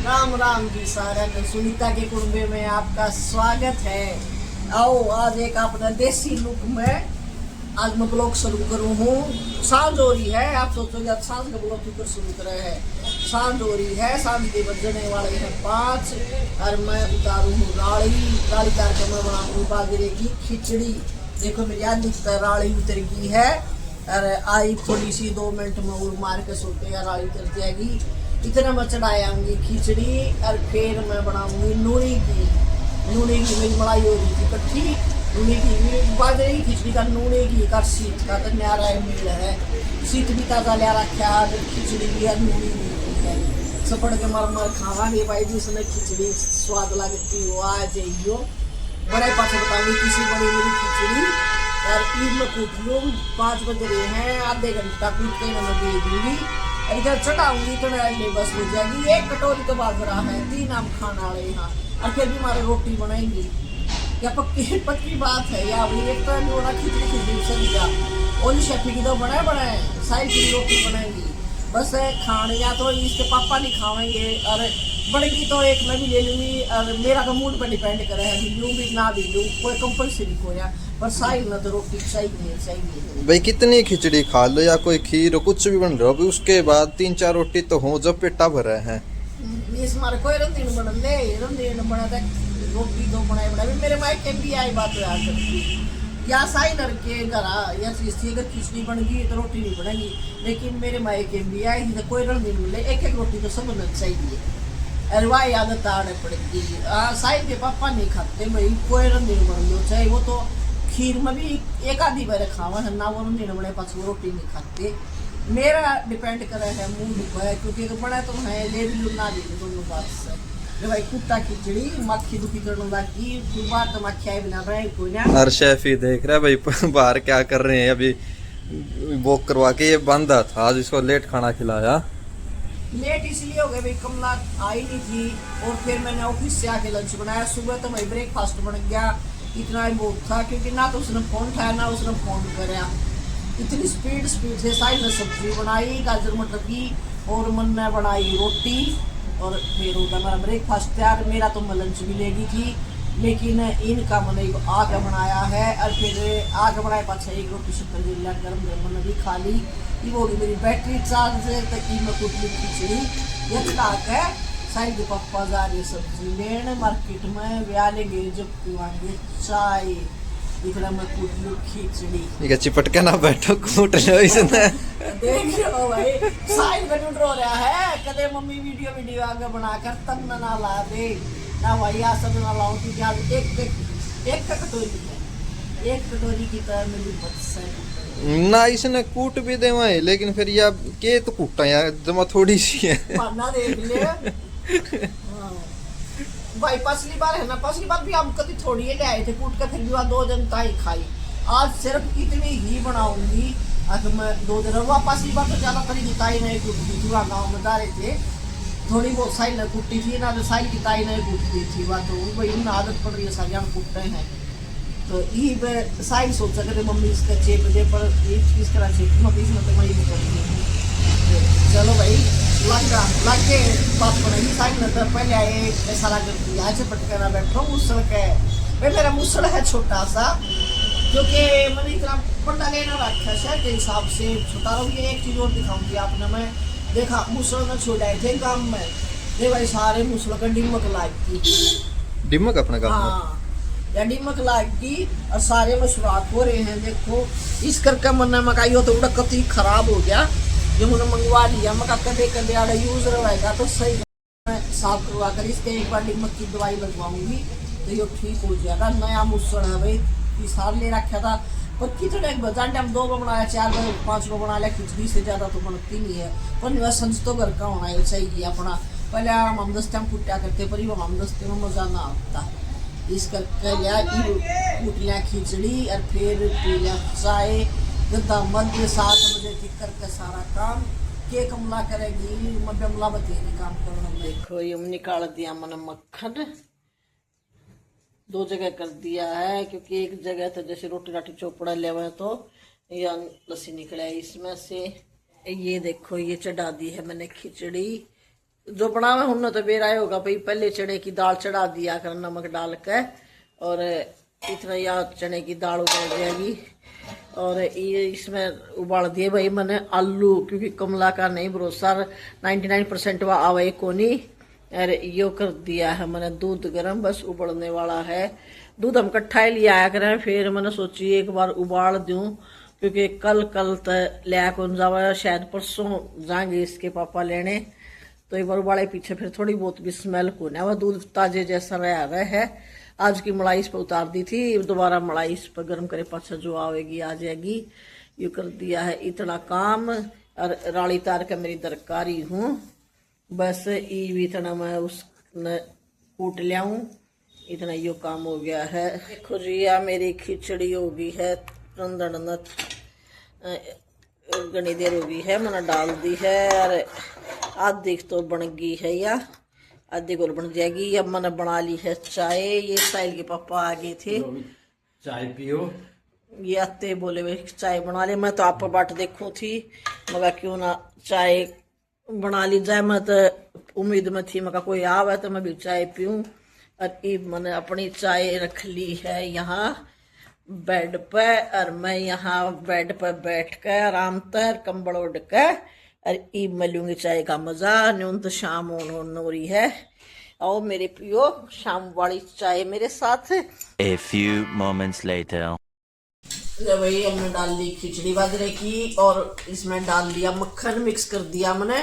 राम राम जी सारा सुनीता के कुंबे में आपका स्वागत है। आओ आज एक अपना देसी लुक में आज मैं ब्लॉग शुरू करूँ हूँ। सांझ हो रही है, आप सोचोगे आज सांझ का ब्लॉग क्यों शुरू कर रहे हैं। सांझ हो रही है, सांझ के बजने वाले हैं 5 और मैं उतारू हूँ राड़ी तार के मैं बनाऊँ बाजरे की खिचड़ी। देखो मेरी आज राड़ी उतर गई है और आई थोड़ी सी 2 मिनट में उड़ मार के सोते हैं राड़ी उतर जाएगी। इतना मैं चढ़ाऊंगी खिचड़ी और फिर मैं बनाऊंगी नूनी की मेरी मलाई हो रही थी इकट्ठी नूनी की बाजरे की खिचड़ी का नूनी की का सीट का तो न्यारा मेल है। सीट भी ताजा लिया रखा है, खिचड़ी भी है नूनी भी है। सपड़ के मर खावांगे भाई जिसने खिचड़ी स्वाद लगती हो आ जाइयो। बड़े पास बताऊंगी किसी बड़ी मेरी खिचड़ी और ईद में कूट लो 5 बज रहे हैं, आधे घंटा कूट के मैं दे दूंगी। इधर चढ़ाऊंगी तो मेरा बस हो जाएगी। 1 कटोरी तो बाजरा है, 3 आम खाने वाले यहाँ और फिर भी हमारे रोटी बनाएंगी। या पक्की बात है या एक तो होना खिचड़ी सब्जियाँ ओली शेफी की तो बनाए साइड की रोटी बनाएंगी। बस खाने या तो इसके पापा नहीं खाएंगे और बड़ेगी तो एक मैं भी ले लूँगी और मेरा तो मूड पर डिपेंड करे है, लूँ भी ना भी लूँ कोई कंपल्सरी को या पर साइड ना तो रोटी चाहिए। भाई कितनी खिचड़ी खा लो या कोई खीर कुछ भी बन रहा हो, उसके बाद 3-4 रोटी तो हो जब पेटा भरा है। इस मारे कोई रंधीन बना था रोटी तो बनाए मेरे मायके भी आई बात याद करती या साई नर के घर या चीज अगर खिचड़ी बन गई तो रोटी नहीं बनेगी। लेकिन मेरे मायके भी आई थी तो कोई रंधीन मिले एक रोटी तो सब बनना चाहिए। अरे वाह आदत आने पड़ेगी। साई के पापा नहीं खाते भाई कोई रंधीन बन लो चाहे वो तो खीर में भी एक आधी बार खावा है ना, वो रंधीन बने पास वो रोटी नहीं खाते। मेरा डिपेंड करे है मूड पर क्योंकि अगर बड़ा तो है ले भी लू ना ले दोनों बात से भाई कुत्ता खिचड़ी मक्खी दुखी करने लगी फिर बात तो मक्खी आई बिना रहे कोई ना। हर शेफ ही देख रहा है भाई बाहर क्या कर रहे हैं। अभी वो करवा के ये बंदा था आज इसको लेट खाना खिलाया। लेट इसलिए हो गया भाई कमला आई नहीं थी और फिर मैंने ऑफिस से आके लंच बनाया। सुबह तो भाई ब्रेकफास्ट बन गया, इतना ही बहुत था क्योंकि ना तो उसने फोन उठाया ना उसने फोन कराया। इतनी स्पीड से साइड में सब्जी बनाई गाजर मटर की और मन ने बनाई रोटी और फिर होगा मेरा ब्रेकफास्ट तैयार। मेरा तो मैं लंच भी लेगी थी लेकिन इनका मैंने आग बनाया है और फिर आग बनाए पाछा एक रोटी शक्कर जिला गर्म मैंने भी खा ली। ये होगी मेरी बैटरी चार्ज तक मैं कुछ खिचड़ी ये चला के साइड के पप्पा जा रही सब्जी लेने मार्केट में ब्याह लेंगे जब पीवाएंगे चाय इतना मैं कूट लूँ खिचड़ी चिपट के ना बैठो कूट लो इसने। देख लो भाई साइड में ढूंढ रहा है कदे मम्मी वीडियो आगे बनाकर तब ना ला दे ना भाई आज सब ना लाऊं क्योंकि आज एक कटोरी है, 1 कटोरी की तरह मेरी बच्चा ना इसने कूट भी दे वही लेकिन फिर या के तो कूटा यार जमा थोड़ी सी है माना देख ले। भाई पिछली बार है ना पिछली बार भी हम कभी थोड़ी ले आए थे कूट कर फिर भी वहाँ 2 जनता ही खाई। आज सिर्फ इतनी ही बनाऊंगी अगर मैं 2 दिन वहाँ पिछली बार तो ज्यादा करी ताई नहीं कूटती थी वहाँ गाँव में जा रहे थे थोड़ी बहुत साइल ने कूटी थी ना तो साइल की ताई नहीं कूटती थी वहाँ तो भाई उन्हें आदत पड़ रही है सारी हम कूटते हैं तो ये साइल सोच सकते मम्मी इसका चेप दे पर इस तरह चेप मत इसमें तो मैं ये करूँगी। चलो भाई लग के बात बनाई साइड में तो पहले आए सारा करती आज पटकना बैठो मुसल के भाई मेरा मुसल है छोटा सा क्योंकि मैंने इतना बड़ा लेना रखा शहर के हिसाब से छोटा रहो। ये एक चीज़ और दिखाऊंगी आपने मैं देखा मुसल में छोड़ाए थे गाँव में दे भाई सारे मुसल का डिमक लाग डिमक अपना काम हाँ या डिमक लाग और सारे मशरूआत हो रहे हैं। देखो इस करके मन मकाई हो तो उड़ा कति खराब हो गया जो मैंने मंगवा लिया मका कदे आड़ा यूज रहेगा तो सही साफ करवा कर इसके एक बार डिमक की दवाई लगवाऊंगी तो ये ठीक हो जाएगा। नया मुसल है भाई साल ले रखा था पर कितने बजाने हम 2 बनाया 4 5 बना लिया खिचड़ी से ज़्यादा तो बनती नहीं है पर संज तो घर का होना चाहिए अपना। पहले हम दस्ते हम कुटा करते पर हम दस्ते में मज़ा ना आता इस करके लिया कुट लिया खिचड़ी और फिर पी लिया चाय गद्दा मध्य 7 बजे तक करके सारा काम के कमला करेगी मध्यमला बतेगी काम करना। देखो ये निकाल दिया मैंने मक्खन 2 जगह कर दिया है क्योंकि एक जगह तो जैसे रोटी राटी चोपड़ा ले हुए तो ये लस्सी निकला है इसमें से। ये देखो ये चढ़ा दी है मैंने खिचड़ी जो बनावे हमने तो बेरा होगा भाई, पहले चने की दाल चढ़ा दिया कर नमक डाल के, और इतना या चने की दाल उबल जाएगी। और ये इसमें उबाल दिए भाई मैंने आलू, क्योंकि कमला का नहीं भरोसा, 99% वह आवे को नहीं। अरे यो कर दिया है मैंने दूध गरम, बस उबलने वाला है। दूध हम कट्ठा ही ले आया करें, फिर मैंने सोची एक बार उबाल दूं, क्योंकि कल तक लिया कौन जावा, शायद परसों जाएंगे इसके पापा लेने, तो एक बार उबाले पीछे फिर थोड़ी बहुत भी स्मेल को ना, वह दूध ताजे जैसा रहा है। आज की मलाई इस पर उतार दी थी, दोबारा मलाई इस पर गर्म करे पाछा जो आवेगी आ जाएगी। ये कर दिया है इतना काम, और राली तार के मेरी दरकारी हूँ, बस ई भी इतना मैं उस कूट लियाऊं, इतना यो काम हो गया है। देखो जी या मेरी खिचड़ी हो गई है, रंधन घनी देर हो गई है, मैंने डाल दी है, और आधी तो बन गई है, या आधी गोल बन जाएगी। अब मैंने बना ली है चाय, ये साहिल के पापा आ गए थे, चाय पियो। ये आते बोले वे चाय बना ले, मैं तो आप बाट देखूं थी, मगर क्यों ना चाय बना ली जाए, मैं तो उम्मीद में थी मगर कोई आवे तो मैं भी चाय पीऊं। और मैंने अपनी चाय रख ली है यहाँ बेड पे, और मैं यहाँ बेड पर बैठ कर आराम तर कंबल उड़ कर, और ईब मैं लूंगी चाय का मजा। न्यून तो शाम होने हो रही है, आओ मेरे पियो शाम वाली चाय मेरे साथ। A few moments later. भाई हमने डाल ली खिचड़ी बाजरे की, और इसमें डाल दिया मक्खन, मिक्स कर दिया मैंने,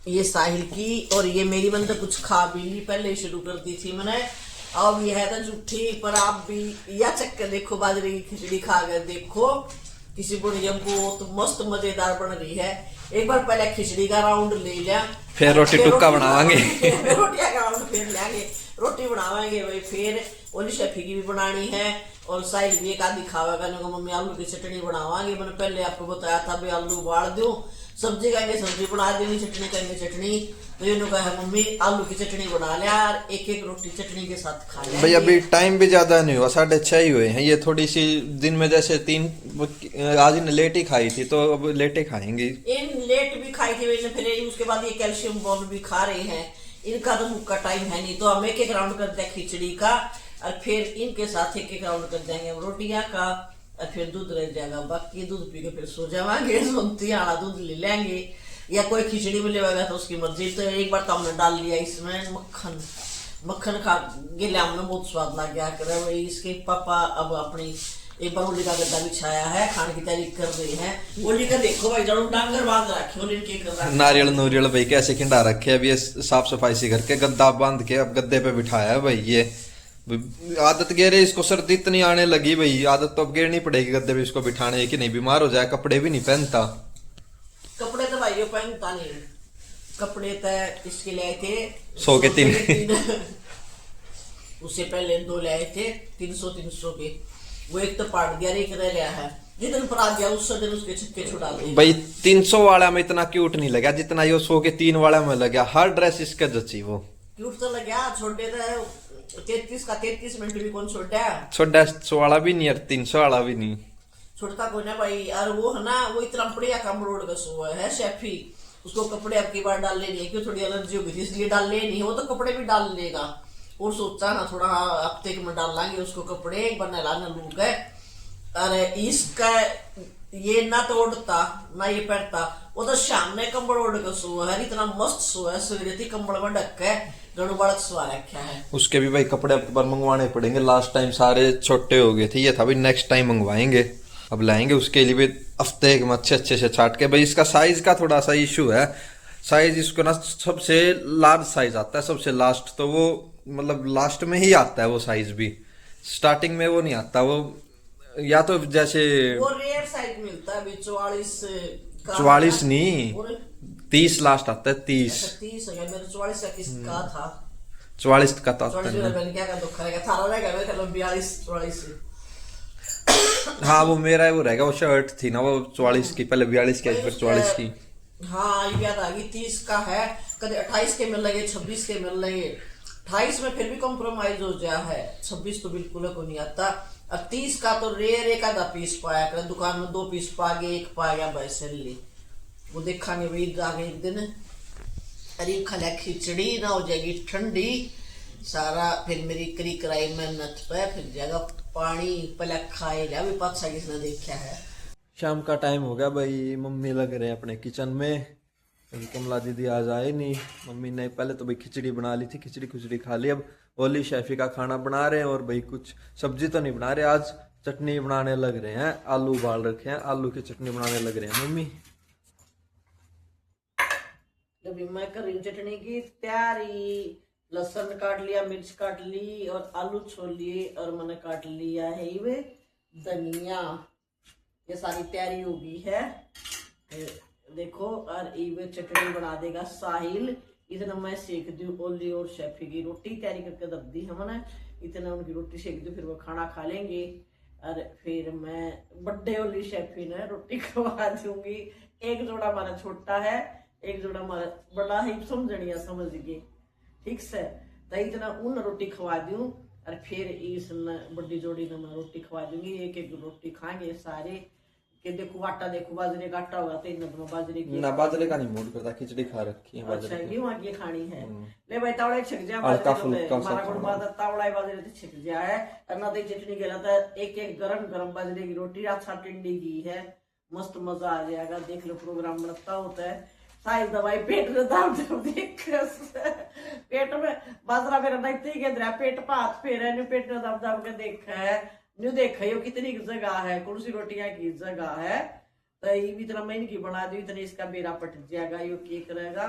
ये साहिल की, और ये मेरी मैंने तो कुछ खा भी ली, पहले शुरू कर दी थी मैंने। अब ये है तो झूठी, पर आप भी या चक्कर देखो, बाजरे की खिचड़ी खा कर देखो, किसी बुढ़िया को तो मस्त मजेदार बन रही है। एक बार पहले खिचड़ी का राउंड ले लिया, फिर रोटी टुक्का बनावांगे। रोटियां का राउंड फिर लेंगे, रोटी बनावांगे भाई, फिर ओली शेफी की भी बनानी है, और साइड भी एक आधी खावेगा ना, मम्मी आलू की चटनी बनावांगे। मैंने पहले आपको बताया था भी आलू उबाल दूं, सब्जी कहेंगे सब्जी बना देनी, चटनी कहेंगे चटनी, तो ये लोग कहा मम्मी आलू की चटनी बना लिया, और एक एक रोटी चटनी के साथ खा लिया। भाई अभी टाइम भी ज्यादा नहीं हुआ, 6:30 ही हुए हैं। ये थोड़ी सी दिन में जैसे 3 आज इन्हें लेट ही खाई थी, तो अब लेट ही खाएंगे। इन लेट भी खाई थी वैसे, फिर उसके बाद ये कैल्शियम बॉल भी खा रहे हैं, इनका तो मुक्का टाइम है नहीं, तो हम एक एक राउंड करते हैं खिचड़ी का, और फिर इनके साथ एक एक राउंड कर देंगे रोटियां का, और फिर दूध रह जाएगा, बाकी दूध पी के फिर सो जावांगे, सोनती आला दूध ले लेंगे, या कोई खिचड़ी में लेवागा तो उसकी मर्जी। तो एक बार तो हमने डाल लिया इसमें मक्खन खा गिला, हमने बहुत स्वाद लग गया करे भाई। इसके पापा अब अपनी एक बार होली का गद्दा बिछाया है, खाने की तैयारी कर रही है। होली का देखो भाई जरूर डांगर बांध रखे, होली के कर रहा नारियल नूरियल भाई कैसे खिंडा रखे, अभी ये साफ सफाई से करके गद्दा बांध के अब गद्दे पे बिठाया है भाई। ये आदत गेरे, इसको सर्दी इतनी आने लगी भाई, आदत तो अब गेरनी पड़ेगी गद्दे पे इसको बिठाने की, नहीं बीमार हो जाए। कपड़े भी नहीं पहनता, कपड़े तो भाई पहनता नहीं, कपड़े तो इसके लिए थे 100 के 3 उससे पहले 2 ले आए थे 300 के, वो एक तो पाट गया, एक रह गया है, जितने पर आ गया उस दिन उसके छक्के छुड़ा दिए भाई। 300 वाला में इतना क्यूट नहीं लगा जितना ये 100 के 3 वाला में लगा, हर ड्रेस इसका जची वो क्यूट तो लगा। छोटे तो 33 का 33 मिनट भी कौन छोटा, छोटा 100 वाला भी नहीं और 300 वाला भी नहीं, छोड़ता को ना भाई। और वो है ना, वो इतना बढ़िया कम रोड का सुबह है शेफी, उसको कपड़े अब की बार डाल लेनी है, क्यों थोड़ी एलर्जी हो गई थी इसलिए डाल लेनी है, वो तो कपड़े भी डाल लेगा, और सोचा ना थोड़ा हफ्ते में डाल लांगे उसको कपड़े, एक बार नहला न लूक है। अरे इसका ये ना तो उड़ता ना ये पहनता, वो तो शाम में कंबल ओढ़ के सो है, इतना मस्त सो है, सवेरे कंबल में ढक के गणु बालक सो रखा है। उसके भी भाई कपड़े अब पर मंगवाने पड़ेंगे, लास्ट टाइम सारे छोटे हो गए थे, ये था भाई नेक्स्ट टाइम मंगवाएंगे, अब लाएंगे उसके लिए भी हफ्ते में अच्छे से छाट के। भाई इसका साइज का थोड़ा सा इशू है, साइज इसको ना सबसे लार्ज साइज आता है सबसे लास्ट, तो वो मतलब लास्ट में ही आता है वो साइज भी, स्टार्टिंग में वो नहीं आता, वो या तो जैसे वो रेयर साइज मिलता है 44 नहीं 30 लास्ट आता है, 30 है, मेरे 44 का किसका था, 44 का तो आता 44 है। मैंने क्या कर दुखा रहेगा, थारा रहेगा मेरे ख्याल में 42-44। हाँ वो मेरा वो रहेगा, वो शर्ट थी ना वो 44 की, पहले 42 की फिर 44 की। हाँ ये याद आ गई, 30 का है, कभी 28 के मिल लगे, 26 के मिल लगे, 28 में फिर भी कॉम्प्रोमाइज हो जाया है, 26 तो बिल्कुल को नहीं आता। अब 30 का तो रेयर एक आधा पीस पाया कर, दुकान में 2 पीस पा गए, 1 पा गया वैसे ली, वो देखा नहीं भाई आगे एक दिन। अरे खला खिचड़ी ना हो जाएगी ठंडी सारा, फिर मेरी करी कराई मेहनत पे फिर जाएगा पानी पहले खाए लिया भी पाछा किसने देखा है। शाम का टाइम हो गया भाई, मम्मी लग रहे हैं अपने किचन में। अभी कमला दीदी आज आए नहीं, मम्मी ने पहले तो भाई खिचड़ी बना ली थी, खिचड़ी खा ली। अब ओली शेफी का खाना बना रहे हैं और भाई कुछ सब्जी तो नहीं बना रहे, आज चटनी बनाने लग रहे हैं। आलू उबाल रखे हैं, आलू की चटनी बनाने लग रहे हैं मम्मी। अभी मैं कर रही हूँ चटनी की तैयारी। लहसुन काट लिया, मिर्च काट ली और आलू छोड़ लिए और मैंने काट लिया है ये धनिया। ये सारी तैयारी हो गई है देखो। और ये चटनी बना देगा साहिल। इतना मैं सेक दूँ ओली और शेफी की रोटी तैयारी करके दब दी हमने। इतना उनकी रोटी सेक दूँ, फिर वो खाना खा लेंगे और फिर मैं बड्डे ओली शेफी ने रोटी खवा दूंगी। एक जोड़ा हमारा छोटा है, एक जोड़ा हमारा बड़ा है, समझनिया समझ गए ठीक से। तो इतना उन रोटी खवा दूं और फिर इस बड़ी जोड़ी ने मैं रोटी खवा दूंगी। एक एक रोटी खाएंगे सारे। कि देखो आटा, देखो बाजरे का आटा होगा तो इन बाजरे की ना, बाजरे का नहीं मूड करता, खिचड़ी खा रखी है। अच्छा ये वहां की खानी है। ले भाई तावड़े छिक जा हल्का बाजरे फुल्का में, हमारा गुड़ बात तावड़ा बाजरे तो छिक जा है। और ना तो चटनी के लाता एक एक गरम गरम बाजरे की रोटी अच्छा टिंडी की है, मस्त मजा आ जाएगा। देख लो प्रोग्राम बनता होता है। साइज दवाई पेट में दाम देख पेट में बाजरा मेरा नहीं के पेट पात फेर पेट में दाम दाम के देखा है न्यू देखा यो कितनी जगह है, कौन सी रोटियां की जगह है। तो ये भी इतना मैं इनकी बना दी, इतने इसका बेरा पट जाएगा। यो के करेगा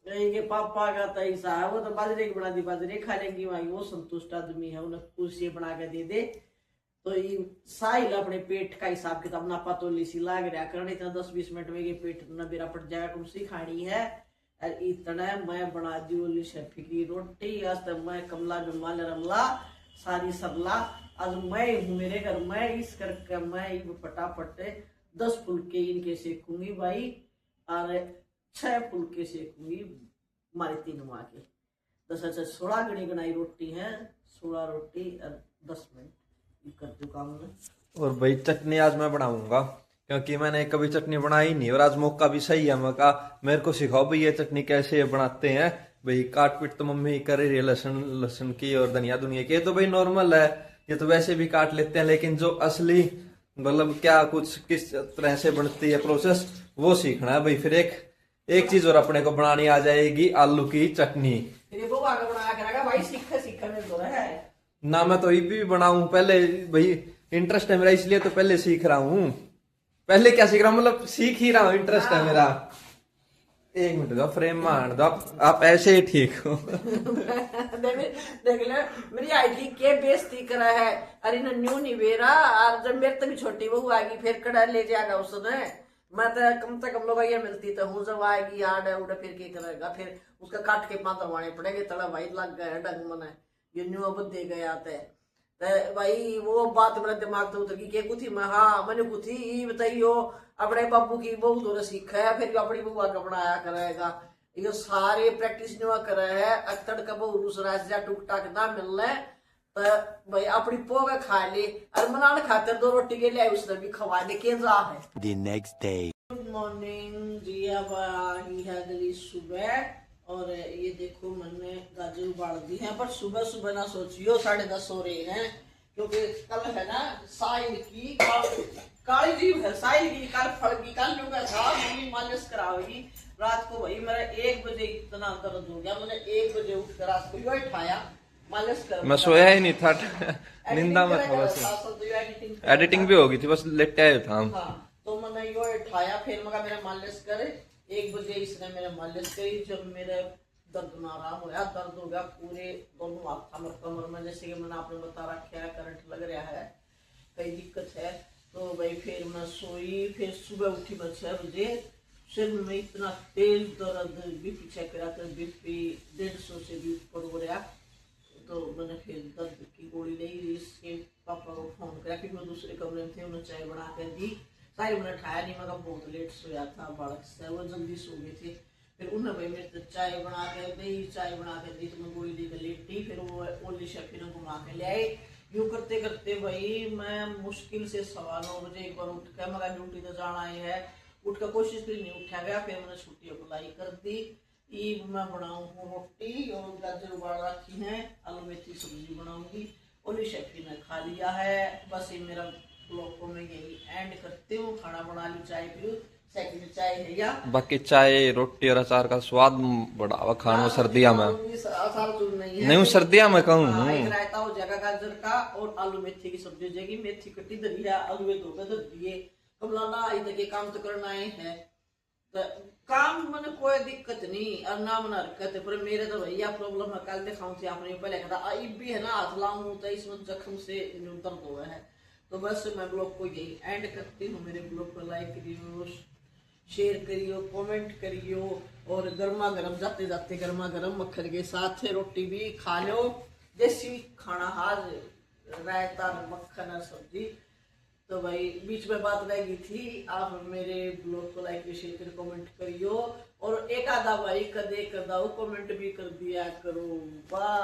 ये पापा का तो ऐसा है, वो तो बाजरे की बना दी, बाजरे खा लेंगी वही, वो संतुष्ट आदमी है, उन्हें कुर्सी बना के दे दे। तो ये साहिल अपने पेट का हिसाब किताब नापा तो सी लाग रहा कर, इतना 10-20 मिनट में ये पेट न बेरा पट जाएगा। कुर्सी खानी है और इतना मैं बना दी ओली शेफी की रोटी। आज तक मैं कमला जुम्मा रमला सारी सरला, आज मैं हूँ मेरे घर में इस करके मैं फटाफट 10 फुलके इनके सेकूंगी भाई और 6 फुलके सेकूंगी हमारे 3 माँ के। 10 16 गणी गनाई रोटी है, 16 रोटी और 10 मिनट कर दो काम में। और भाई चटनी आज मैं बनाऊंगा क्योंकि मैंने कभी चटनी बनाई नहीं और आज मौका भी सही है। मैं कहा मेरे को सिखाओ भाई ये चटनी कैसे बनाते हैं। भाई काट पीट तो मम्मी कर रही है लहसुन की और धनिया दुनिया की, तो भाई नॉर्मल है, ये तो वैसे भी काट लेते हैं। लेकिन जो असली मतलब क्या कुछ किस तरह से बनती है प्रोसेस वो सीखना है भाई। फिर एक चीज और अपने को बनानी आ जाएगी, आलू की चटनी। ना मैं तो ये भी बनाऊं पहले, भाई इंटरेस्ट है मेरा इसलिए तो पहले सीख रहा हूँ। पहले क्या सीख रहा हूँ मतलब सीख ही रहा हूँ, इंटरेस्ट है मेरा। 1 मिनट दो फ्रेम मान दो, आप ऐसे ही ठीक हो। देख ले मेरी आईडी के बेइज्जती करा है। अरे ना न्यू नहीं बेरा और जब मेरे तक छोटी बहू आएगी फिर कड़ा ले जाएगा उसने। मैं तो कम से कम लोग ये मिलती तो हूँ, जब आएगी आड़ उड़ फिर क्या करेगा, फिर उसका काट के पाँव दबाने पड़ेंगे। तड़ा भाई लग गया डंग मन ये न्यू अब दे गया भाई। वो बात मेरे दिमाग तो उतर गई के कुछ मैं हाँ मैंने कुछ ही बताइयो अपने बाबू की बहु तो सीखा है, फिर अपनी बुआ का बनाया करेगा। ये सारे प्रैक्टिस नहीं करे है, अक्तड़ का बहु दूसरा टुक टाक ना मिलने तो भाई अपनी पोगा खा ले और मनाने खातिर 2 रोटी के लिए उसने भी खवा दे के जा है। The next day. Good morning ji, अब आई है अगली सुबह और ये देखो मैंने गाजर उबाल दी है। पर सुबह सुबह ना सोचियो 10:30 हो रहे हैं क्योंकि कल है ना साहिल की काली जीव है, साहिल की कल फड़गी कल लूंगा था मम्मी मालिश करावेगी। रात को भाई मेरा 1 बजे इतना दर्द हो गया, मैंने 1 बजे उठकर रात को यो उठाया मालिश कर। मैं सोया ही नहीं था, निंदा में था बस। एडिटिंग भी होगी थी, बस लेटे आए था हम। हाँ, तो मैंने यो उठाया फिर मगर मेरा मालिश करे 1 बजे इसने मेरे मालिश करी। जब मेरे दर्द में आराम होया, दर्द हो गया पूरे दोनों हाथ कमर में, जैसे कि मैंने आपने बता रखा है करंट लग रहा है, कई दिक्कत है। तो भाई फिर मैं सोई, फिर सुबह उठी मैं 6 बजे। सिर में इतना तेज दर्द, बीपी चेक करा तो बीपी 150 से भी ऊपर हो रहा। तो मैंने फिर दर्द की गोली ली, इसके पापा को फोन करा क्योंकि वो दूसरे कमरे में थे, उन्हें चाय बना कर दी। सारी मैंने खाया नहीं, मगर बहुत लेट सोया था बालक से, वो जल्दी सो गए थे। फिर उन्हें भाई मेरे चाय बना कर दी, चाय बना कर दी तो मैं गोली लेकर लेटी। फिर वो ओली शेफी ने घुमा के ले आई। यूँ करते करते भाई मैं मुश्किल से 9:15 बजे एक बार उठ कर, मगर ड्यूटी तो जाना ही है, उठ कर कोशिश भी नहीं उठा गया। फिर मैंने छुट्टी अप्लाई कर दी। ईब मैं बनाऊंगी रोटी और गाजर उबाल रखी है, आलू मेथी सब्जी बनाऊंगी। ओली शेफी ने खा लिया है। बस ये मेरा ब्लॉग को मैं यही एंड करती हूँ। खाना बना लूँ, चाय पीऊँ, सेकंड चाय है या बाकी चाय रोटी और अचार का स्वाद बढ़ावा खानो सर्दिया में नहीं हूँ, सर्दिया में कहूँ हाँ, एक रायता हो जाएगा गाजर का और आलू मेथी की सब्जी हो जाएगी। मेथी कटी धरी है, आलू में धोकर धर दिए। कमलाना आई तक काम तो करना है, तो काम मैंने कोई दिक्कत नहीं और ना मना हरकत है, पर मेरे तो भैया प्रॉब्लम है। कल दिखाऊं थे आपने पहले कहा अब भी है ना, हाथ लाऊं तो इसमें जख्म से दर्द हुआ है। तो बस मैं ब्लॉग को यही एंड करती हूँ। मेरे ब्लॉग को लाइक करियो, शेयर करियो, कमेंट करियो और गर्मा गर्म जाते जाते गर्मा गर्म मक्खन के साथ रोटी भी खा लो। देसी खाना हाज रायता मक्खन और सब्जी। तो भाई बीच में बात रह गई थी, आप मेरे ब्लॉग को लाइक शेयर कर कमेंट करियो और एक आधा भाई कदे कदाऊ कमेंट भी कर दिया करो। बाय।